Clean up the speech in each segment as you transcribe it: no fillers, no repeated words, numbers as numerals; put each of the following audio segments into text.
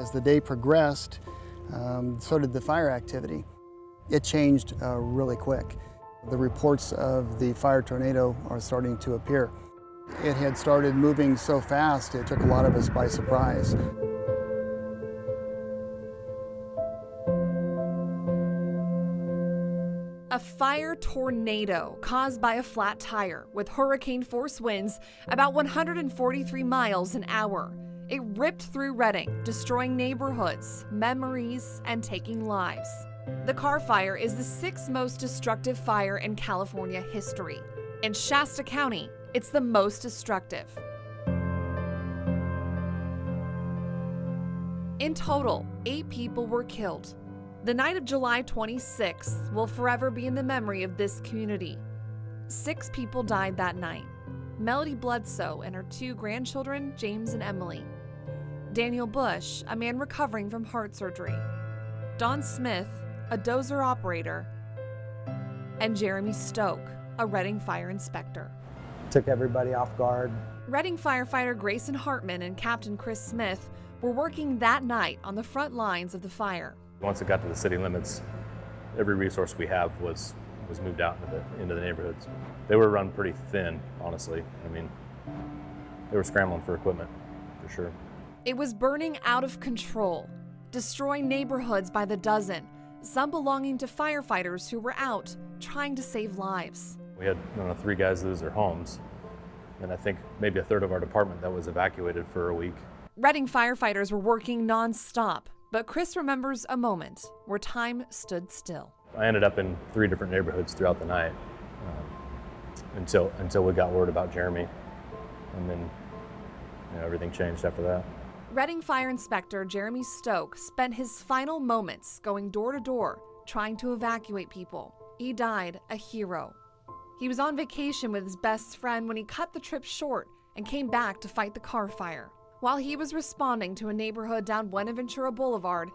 As the day progressed, so did the fire activity. It changed really quick. The reports of the fire tornado are starting to appear. It had started moving so fast, it took a lot of us by surprise. A fire tornado caused by a flat tire with hurricane-force winds about 143 miles an hour. It ripped through Redding, destroying neighborhoods, memories, and taking lives. The Carr Fire is the sixth most destructive fire in California history. In Shasta County, it's the most destructive. In total, 8 people were killed. The night of July 26th will forever be in the memory of this community. 6 people died that night. Melody Bledsoe and her 2 grandchildren, James and Emily. Daniel Bush, a man recovering from heart surgery. Don Smith, a dozer operator. And Jeremy Stoke, a Redding fire inspector. Took everybody off guard. Redding firefighter Grayson Hartman and Captain Chris Smith were working that night on the front lines of the fire. Once it got to the city limits, every resource we have was moved out into the neighborhoods. They were run pretty thin, honestly. I mean, they were scrambling for equipment, for sure. It was burning out of control, destroying neighborhoods by the dozen, some belonging to firefighters who were out trying to save lives. We had 3 guys lose their homes, and I think maybe a third of our department that was evacuated for a week. Redding firefighters were working non-stop, but Chris remembers a moment where time stood still. I ended up in 3 different neighborhoods throughout the night until we got word about Jeremy, and then everything changed after that. Redding Fire Inspector Jeremy Stoke spent his final moments going door to door trying to evacuate people. He died a hero. He was on vacation with his best friend when he cut the trip short and came back to fight the Carr Fire. While he was responding to a neighborhood down Buenaventura Boulevard,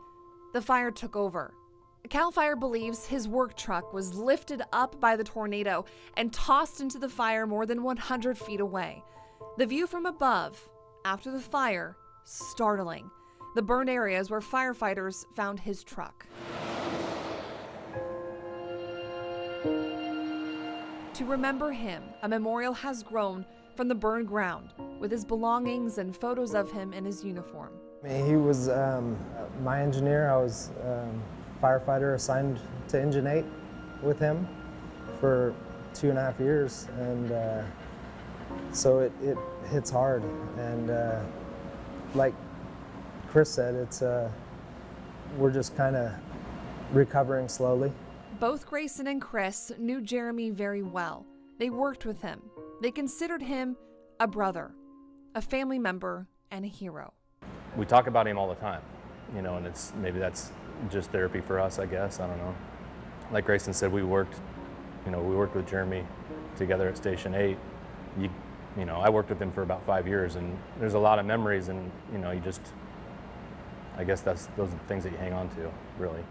the fire took over. Cal Fire believes his work truck was lifted up by the tornado and tossed into the fire more than 100 feet away. The view from above, after the fire, startling. The burned areas where firefighters found his truck. To remember him, a memorial has grown from the burned ground, with his belongings and photos of him in his uniform. He was my engineer. I was firefighter assigned to Engine 8 with him for 2.5 years, and so it hits hard. And like Chris said, we're just kind of recovering slowly. Both Grayson and Chris knew Jeremy very well. They worked with him. They considered him a brother, a family member, and a hero. We talk about him all the time, and maybe that's just therapy for us, I guess. I don't know. Like Grayson said, we worked with Jeremy together at Station 8. I worked with him for about 5 years, and there's a lot of memories, and I guess those are the things that you hang on to, really.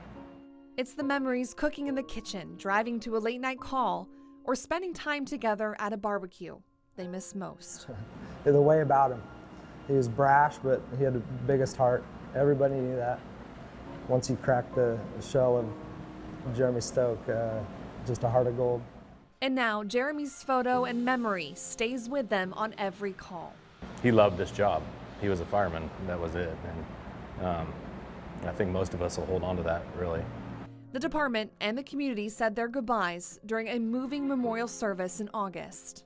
It's the memories cooking in the kitchen, driving to a late night call, or spending time together at a barbecue they miss most. The way about him. He was brash, but he had the biggest heart. Everybody knew that. Once you cracked the shell of Jeremy Stoke, just a heart of gold. And now Jeremy's photo and memory stays with them on every call. He loved this job. He was a fireman, that was it. And I think most of us will hold on to that, really. The department and the community said their goodbyes during a moving memorial service in August.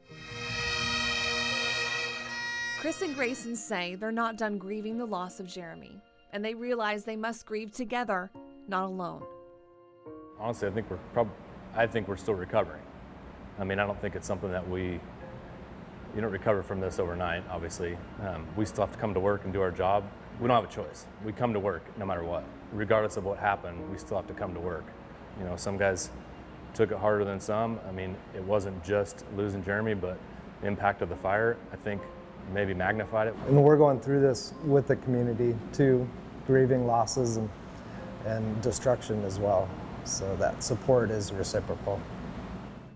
Chris and Grayson say they're not done grieving the loss of Jeremy, and they realize they must grieve together, not alone. Honestly, I think we're still recovering. I mean, I don't think it's something that you don't recover from this overnight, obviously. We still have to come to work and do our job. We don't have a choice. We come to work no matter what. Regardless of what happened, we still have to come to work. Some guys took it harder than some. I mean, it wasn't just losing Jeremy, but the impact of the fire, I think, maybe magnified it. And we're going through this with the community too, grieving losses and destruction as well. So that support is reciprocal.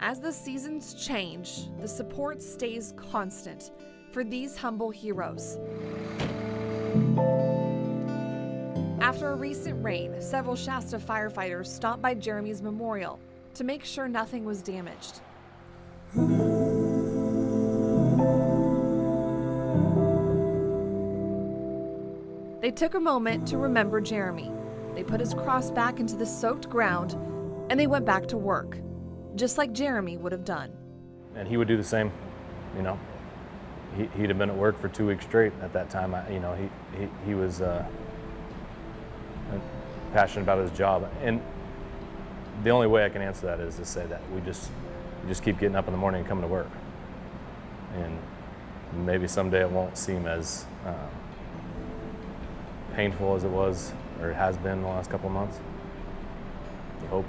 As the seasons change, the support stays constant for these humble heroes. After a recent rain, several Shasta firefighters stopped by Jeremy's memorial to make sure nothing was damaged. They took a moment to remember Jeremy. They put his cross back into the soaked ground, and they went back to work, just like Jeremy would have done. And he would do the same, you know. He'd have been at work for 2 weeks straight at that time. He was passionate about his job. And the only way I can answer that is to say that we just keep getting up in the morning and coming to work. And maybe someday it won't seem as painful as it was or it has been in the last couple of months. I hope.